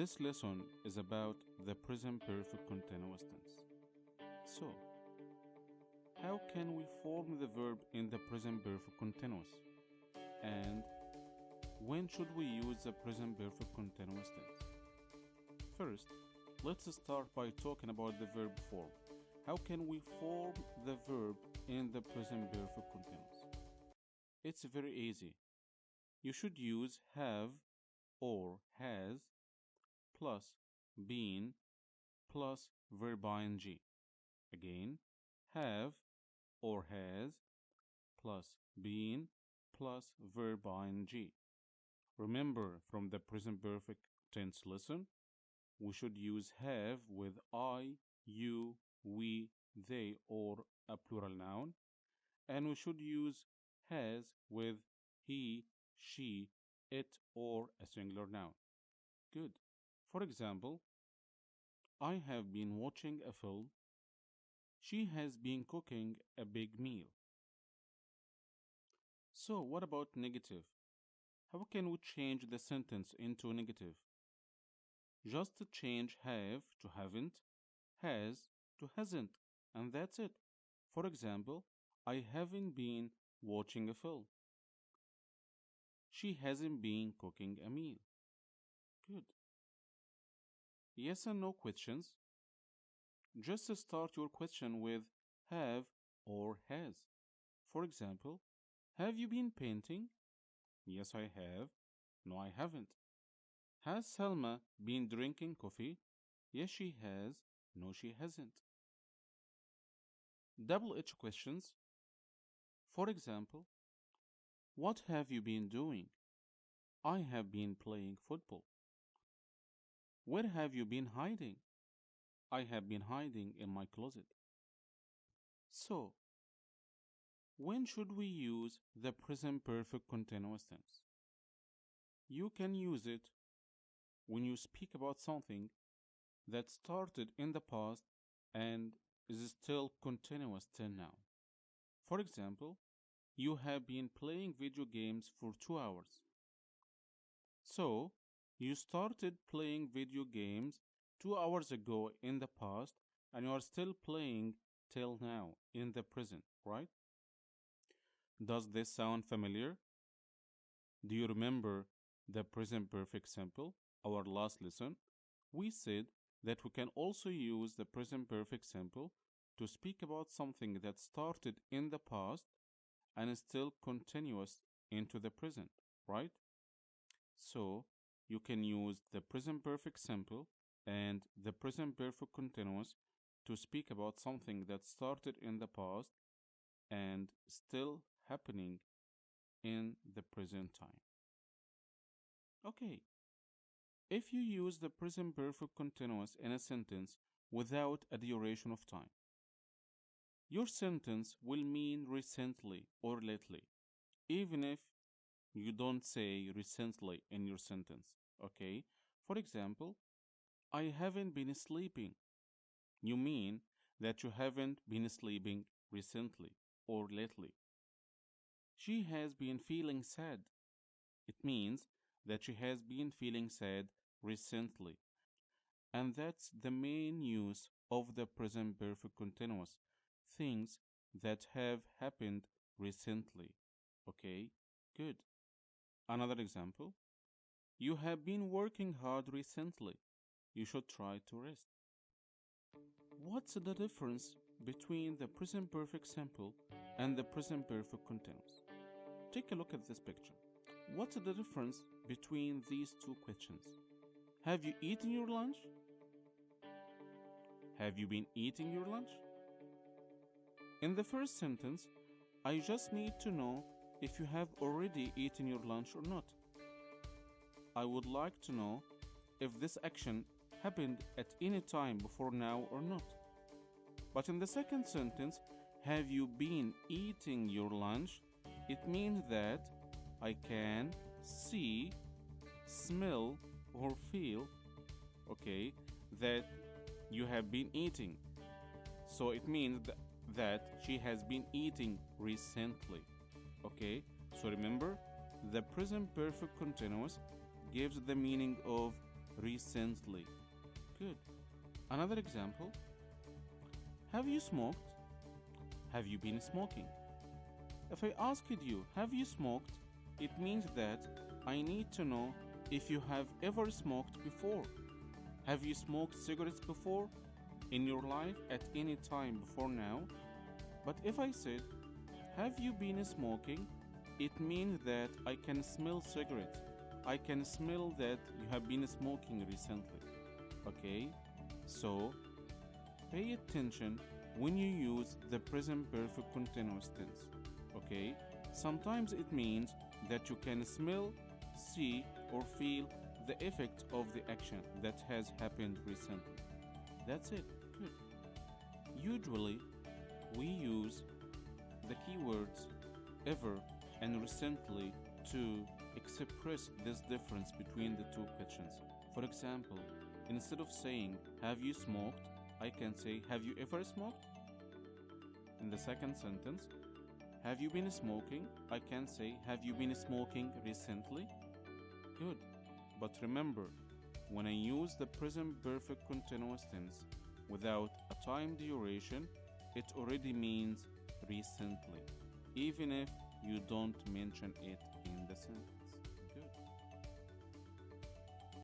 This lesson is about the present perfect continuous tense. So, how can we form the verb in the present perfect continuous? And when should we use the present perfect continuous tense? First, let's start by talking about the verb form. How can we form the verb in the present perfect continuous? It's very easy. You should use have or has plus been plus verb ing. Again, have or has plus been plus verb ing. Remember from the present perfect tense lesson, we should use have with I, you, we, they, or a plural noun, and we should use has with he, she, it, or a singular noun. Good. For example, I have been watching a film. She has been cooking a big meal. So, what about negative? How can we change the sentence into negative? Just change have to haven't, has to hasn't, and that's it. For example, I haven't been watching a film. She hasn't been cooking a meal. Good. Yes and no questions. Just start your question with have or has. For example, have you been painting? Yes, I have. No, I haven't. Has Selma been drinking coffee? Yes, she has. No, she hasn't. Double H questions. For example, what have you been doing? I have been playing football. Where have you been hiding? I have been hiding in my closet. So, when should we use the present perfect continuous tense? You can use it when you speak about something that started in the past and is still continuous till now. For example, you have been playing video games for 2 hours. So, you started playing video games 2 hours ago in the past and you are still playing till now in the present, right? Does this sound familiar? Do you remember the present perfect simple, our last lesson? We said that we can also use the present perfect simple to speak about something that started in the past and is still continuous into the present, right? So, you can use the present perfect simple and the present perfect continuous to speak about something that started in the past and still happening in the present time. Okay, if you use the present perfect continuous in a sentence without a duration of time, your sentence will mean recently or lately, even if you don't say recently in your sentence. Okay, for example, I haven't been sleeping. You mean that you haven't been sleeping recently or lately. She has been feeling sad. It means that she has been feeling sad recently. And that's the main use of the present perfect continuous. Things that have happened recently. Okay, good. Another example. You have been working hard recently. You should try to rest. What's the difference between the present perfect simple and the present perfect continuous? Take a look at this picture. What's the difference between these two questions? Have you eaten your lunch? Have you been eating your lunch? In the first sentence, I just need to know if you have already eaten your lunch or not. I would like to know if this action happened at any time before now or not. But in the second sentence, have you been eating your lunch? It means that I can see, smell, or feel, okay, that you have been eating. So it means that she has been eating recently. Okay, so remember, the present perfect continuous gives the meaning of recently. Good. Another example. Have you smoked? Have you been smoking? If I asked you, have you smoked? It means that I need to know if you have ever smoked before. Have you smoked cigarettes before in your life at any time before now? But if I said, have you been smoking? It means that I can smell cigarettes. I can smell that you have been smoking recently. Okay? So, pay attention when you use the present perfect continuous tense. Okay? Sometimes it means that you can smell, see, or feel the effect of the action that has happened recently. That's it. Good. Usually, we use the keywords ever and recently to express this difference between the two questions. For example, instead of saying, have you smoked? I can say, have you ever smoked? In the second sentence, have you been smoking? I can say, have you been smoking recently? Good. But remember, when I use the present perfect continuous tense without a time duration, it already means recently, even if you don't mention it in the sentence.